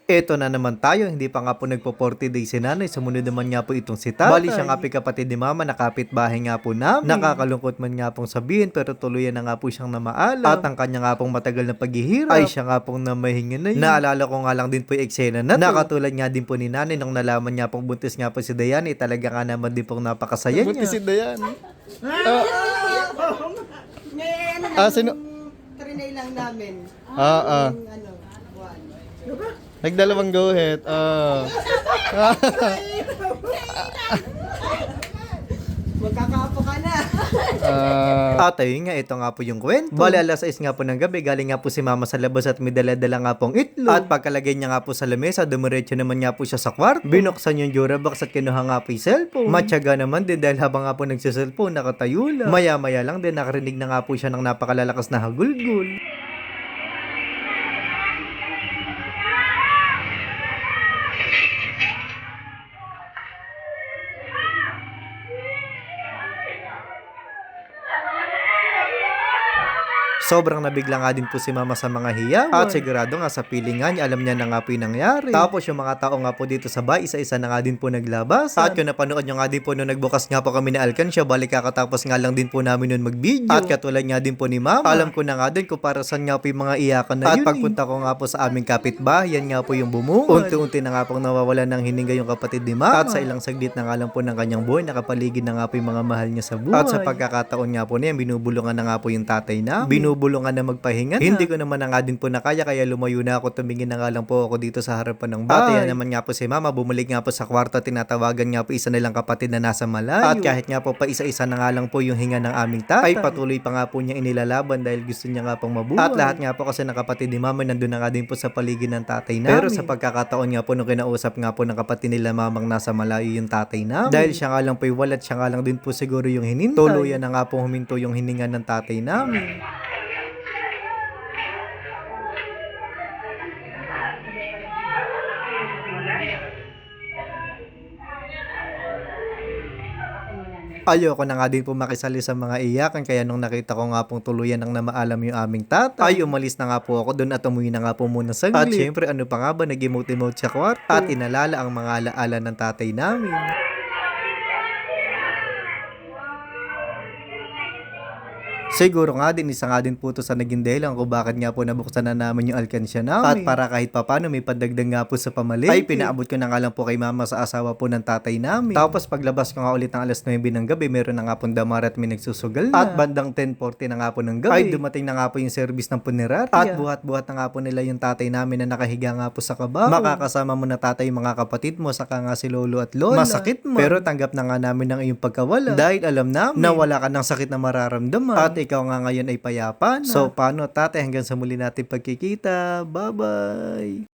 Eto na naman tayo, hindi pa nga po nagpo 40 days si nanay, sumunod naman nga po itong si tatay. Bali siya nga po kapatid ni mama, nakapitbahay nga po namin. Nakakalungkot man nga pong sabihin, pero tuluyan na nga po siyang namaalam. At ang kanya nga pong matagal na paghihirap, ay siya nga pong namahinga na yun. Naalala ko nga lang din po yung eksena na to. Nakatulad nga din po ni nanay, nung nalaman niya pong buntis nga po si Dayan, talaga nga naman din pong napakasaya niya. Buntis si Dayan. Ngayon, Sino? trinay lang namin. Yung ano, buwan. Nagdalawang guhit. Magkakaapo ka na. At ayun nga, ito nga po yung kwento. Bali, alas 6 nga po ng gabi, galing nga po si mama sa labas at may dala-dala nga pong itlog. At pagkalagay niya nga po sa lamesa, dumiretso naman nga po siya sa kwarto. Binuksan yung Durabox at kinuha nga po yung cellphone. Matyaga naman din dahil habang nga po nagsiselfone, nakatayo lang. Maya-maya lang din, nakarinig na nga po siya ng napakalalakas na hagulgul. Sobrang nabigla nga din po si mama sa mga hiyawan. At sigurado nga sa pilingan niya, alam niya na nga po yung nangyari. Tapos yung mga tao nga po dito sa bahay, isa-isa na nga din po naglabas. At kung napanood nyo nga din po nung nagbukas nga po kami na alkansya, balik kakatapos nga lang din po namin nun mag-video. At katulad nga din po ni mama, alam ko na nga din kung para saan nga po yung mga iyakan na yun. At pagpunta ko nga po sa aming kapitbahay, yan nga po yung bumuo. Unti-unti na nga pong nawawalan ng hininga yung kapatid ni mama. At sa ilang saglit na nga lang po ng kanyang buhay, nakapaligid na nga po yung mga mahal niya sa buhay. At sa pagkakataon nga po niya, binubulungan na nga po yung tatay na. Binubulungan na magpahinga. Hindi ko naman na nga din po nakaya, kaya lumayo na ako, tumingin na nga lang po ako dito sa harapan ng bahay. At yan naman nga po si mama, bumalik nga po sa kwarto, tinatawagan nga po isa nilang kapatid na nasa malayo. At kahit nga po pa isa-isa na nga lang po yung hinga ng aming tatay, ay patuloy pa nga po niya inilalaban dahil gusto niya nga pong mabuhay. At lahat nga po kasi ng kapatid ni mama nandun na nga din po sa paligid ng tatay namin. Pero sa pagkakataon nga po nung kinausap nga po ng kapatid nila mamang nasa malayo yung tatay namin, dahil siya nga lang po walat, siya nga lang din po siguro yung hinintay. Tuluyan na nga po huminto yung hininga ng tatay namin. Ayoko na nga din po makisali sa mga iyakan, kaya nung nakita ko nga pong tuluyan ng namaalam yung aming tatay, ay umalis na nga po ako doon at umuwi na nga po muna saglit. At syempre ano pa nga ba, nag-emote-emote sa kwarto at inalala ang mga alaala ng tatay namin. Siguro nga din, isa nga din po to sa naging dahilan kung bakit nga po nabuksan na namin yung alkansya namin. At para kahit papano may padagdag nga po sa pamalengke, ay pinaabot ko na nga lang po kay mama sa asawa po ng tatay namin. Tapos paglabas ko nga ulit ng alas 9 ng gabi, meron na nga po damar at may nagsusugal na. At bandang 10:40 na nga po ng gabi, ay dumating na nga po yung service ng punerarya. At buhat-buhat na nga po nila yung tatay namin na nakahiga nga po sa kabaho. Makakasama mo na tatay yung mga kapatid mo, saka nga si lolo at lola. Masakit mo. Pero tanggap na nga namin ng iyong pagkawala. Dahil alam namin na wala ka ng sakit na mararamdaman. At ikaw nga ngayon ay payapa na. So paano tatay, hanggang sa muli natin pagkikita. Bye-bye!